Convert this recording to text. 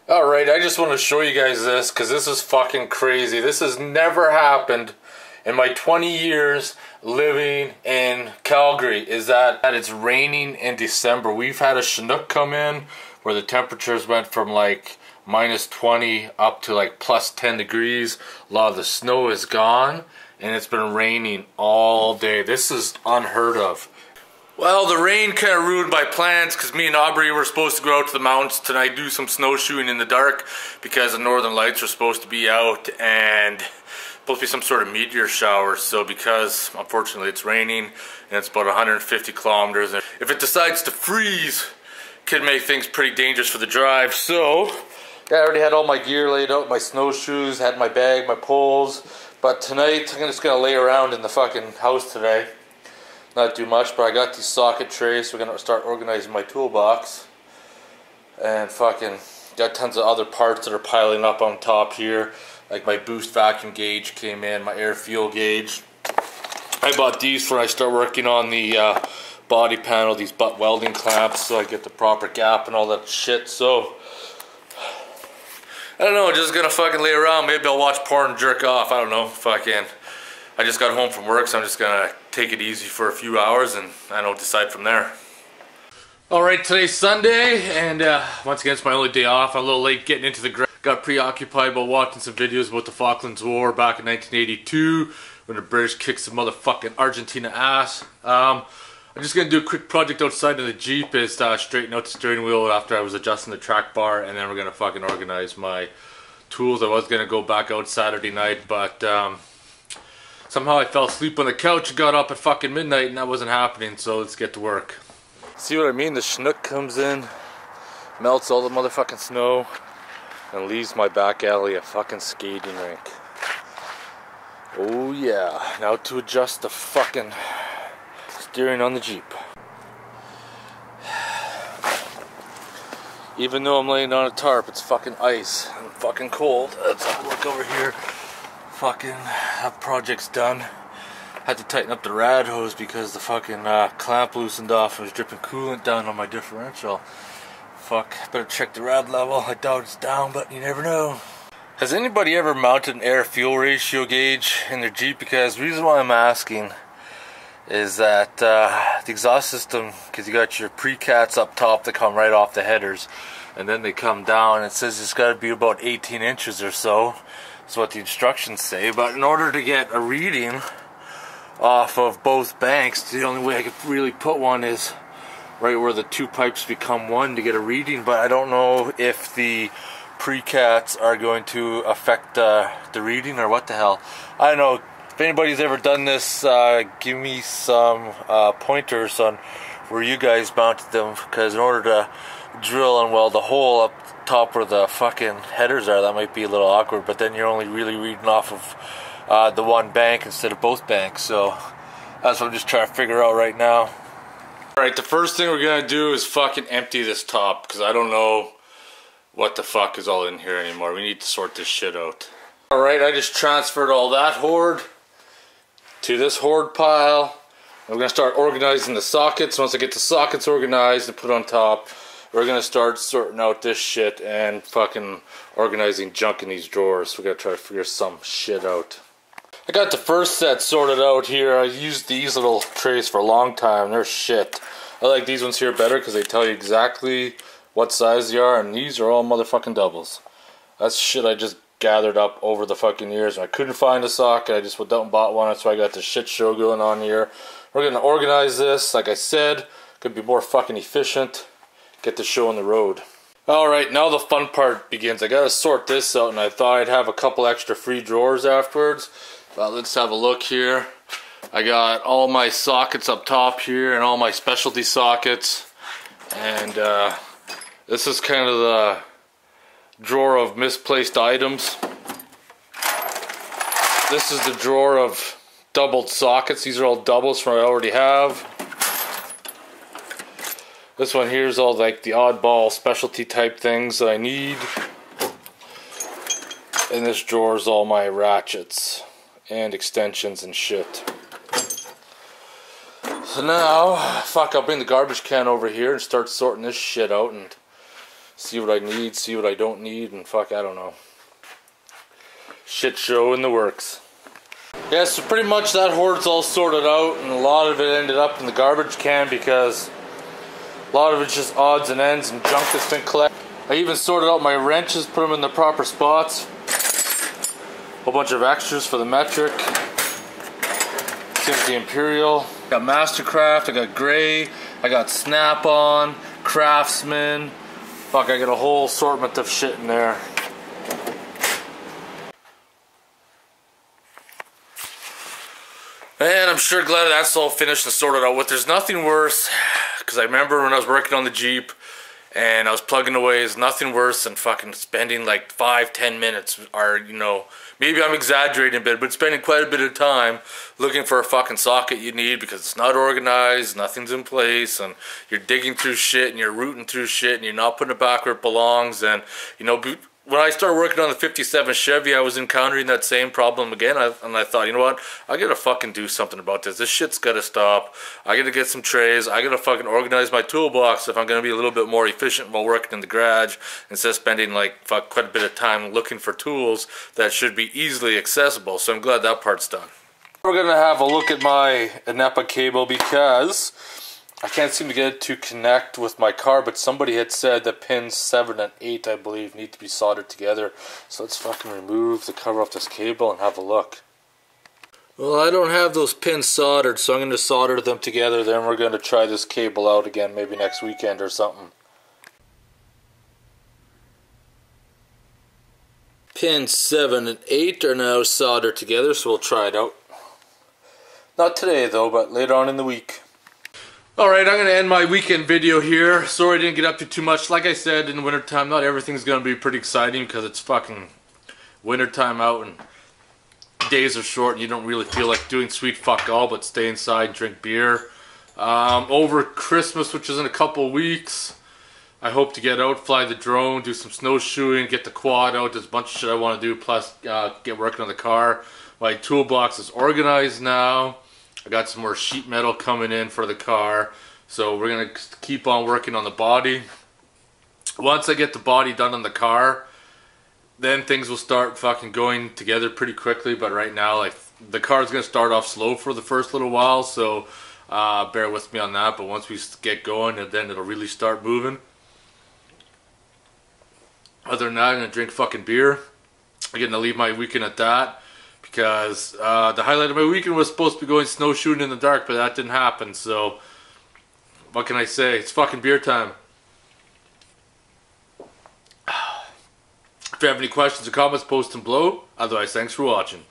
Alright, I just want to show you guys this because this is fucking crazy. This has never happened in my 20 years living in Calgary, is that it's raining in December. We've had a Chinook come in where the temperatures went from like -20 up to like +10 degrees. A lot of the snow is gone and it's been raining all day. This is unheard of. Well, the rain kind of ruined my plans because me and Aubrey were supposed to go out to the mountains tonight, do some snowshoeing in the dark because the northern lights are supposed to be out and supposed to be some sort of meteor shower. So because unfortunately it's raining and it's about 150 kilometers, and if it decides to freeze, it could make things pretty dangerous for the drive. So yeah, I already had all my gear laid out, my snowshoes, had my bag, my poles. But tonight I'm just gonna lay around in the fucking house today. Not do much, but I got these socket trays, so we're gonna start organizing my toolbox. And fucking got tons of other parts that are piling up on top here. Like my boost vacuum gauge came in, my air fuel gauge. I bought these when I start working on the body panel, these butt welding clamps, so I get the proper gap and all that shit. So I don't know, just gonna fucking lay around. Maybe I'll watch porn and jerk off. I don't know, fucking. I just got home from work, so I'm just gonna take it easy for a few hours and I don't decide from there. Alright, today's Sunday, and once again it's my only day off. I'm a little late getting into the ground. Got preoccupied by watching some videos about the Falklands War back in 1982 when the British kicked some motherfucking Argentina ass. I'm just gonna do a quick project outside of the Jeep, is straighten out the steering wheel after I was adjusting the track bar, and then we're gonna fucking organize my tools. I was gonna go back out Saturday night, but somehow I fell asleep on the couch and got up at fucking midnight and that wasn't happening, so let's get to work. See what I mean? The Chinook comes in, melts all the motherfucking snow, and leaves my back alley a fucking skating rink. Oh yeah, now to adjust the fucking steering on the Jeep. Even though I'm laying on a tarp, it's fucking ice and fucking cold. Let's have a look over here. Fucking have projects done. Had to tighten up the rad hose because the fucking clamp loosened off and was dripping coolant down on my differential. Fuck, better check the rad level. I doubt it's down, but you never know. Has anybody ever mounted an air fuel ratio gauge in their Jeep? Because the reason why I'm asking is that the exhaust system, because you got your precats up top that come right off the headers and then they come down. It says it's got to be about 18 inches or so. That's what the instructions say, but in order to get a reading off of both banks, the only way I could really put one is right where the two pipes become one to get a reading. But I don't know if the precats are going to affect the reading or what the hell. I don't know. If anybody's ever done this, give me some pointers on where you guys mounted them, because in order to drill and weld a hole up top where the fucking headers are, that might be a little awkward, but then you're only really reading off of the one bank instead of both banks. So that's what I'm just trying to figure out right now. Alright, the first thing we're gonna do is fucking empty this top, because I don't know what the fuck is all in here anymore. We need to sort this shit out. Alright, I just transferred all that Hoard to this Hoard pile. We're gonna start organizing the sockets. Once I get the sockets organized and put on top, we're gonna start sorting out this shit and fucking organizing junk in these drawers. We gotta try to figure some shit out. I got the first set sorted out here. I used these little trays for a long time. They're shit. I like these ones here better because they tell you exactly what size they are, and these are all motherfucking doubles. That's shit I just gathered up over the fucking years. I couldn't find a socket. I just went out and bought one. That's why I got this shit show going on here. We're gonna organize this. Like I said, could be more fucking efficient. Get the show on the road. Alright, now the fun part begins. I gotta sort this out, and I thought I'd have a couple extra free drawers afterwards. But let's have a look here. I got all my sockets up top here and all my specialty sockets. And this is kind of the drawer of misplaced items. This is the drawer of doubled sockets. These are all doubles from what I already have. This one here is all like the oddball specialty type things that I need. And this drawer is all my ratchets and extensions and shit. So now, fuck, I'll bring the garbage can over here and start sorting this shit out and see what I need, see what I don't need, and fuck, I don't know. Shit show in the works. Yeah, so pretty much that hoard's all sorted out, and a lot of it ended up in the garbage can because a lot of it's just odds and ends and junk that's been collected. I even sorted out my wrenches, put them in the proper spots. A whole bunch of extras for the metric. Same with the Imperial. I got Mastercraft, I got Gray, I got Snap-on, Craftsman. Fuck, I got a whole assortment of shit in there. And I'm sure glad that's all finished and sorted out with. There's nothing worse, because I remember when I was working on the Jeep and I was plugging away, there's nothing worse than fucking spending like 5-10 minutes, or you know, maybe I'm exaggerating a bit, but spending quite a bit of time looking for a fucking socket you need because it's not organized, nothing's in place, and you're digging through shit and you're rooting through shit and you're not putting it back where it belongs. And you know, when I started working on the 57 Chevy, I was encountering that same problem again, and I thought, you know what, I gotta fucking do something about this. This shit's gotta stop. I gotta get some trays. I gotta fucking organize my toolbox if I'm gonna be a little bit more efficient while working in the garage, instead of spending like quite a bit of time looking for tools that should be easily accessible. So I'm glad that part's done. We're gonna have a look at my NEPA cable because I can't seem to get it to connect with my car, but somebody had said that pins 7 and 8, I believe, need to be soldered together. So let's fucking remove the cover off this cable and have a look. Well, I don't have those pins soldered, so I'm going to solder them together. Then we're going to try this cable out again, maybe next weekend or something. Pins 7 and 8 are now soldered together, so we'll try it out. Not today, though, but later on in the week. Alright, I'm going to end my weekend video here. Sorry I didn't get up to too much. Like I said, in the wintertime, not everything's going to be pretty exciting because it's fucking wintertime out and days are short and you don't really feel like doing sweet fuck all but stay inside and drink beer. Over Christmas, which is in a couple weeks, I hope to get out, fly the drone, do some snowshoeing, get the quad out. There's a bunch of shit I want to do, plus get working on the car. My toolbox is organized now. I got some more sheet metal coming in for the car, so we're going to keep on working on the body. Once I get the body done on the car, then things will start fucking going together pretty quickly, but right now, like, the car's going to start off slow for the first little while, so bear with me on that, but once we get going, and then it'll really start moving. Other than that, I'm going to drink fucking beer. I'm going to leave my weekend at that. Because the highlight of my weekend was supposed to be going snowshoeing in the dark, but that didn't happen, so what can I say? It's fucking beer time. If you have any questions or comments, post them below. Otherwise, thanks for watching.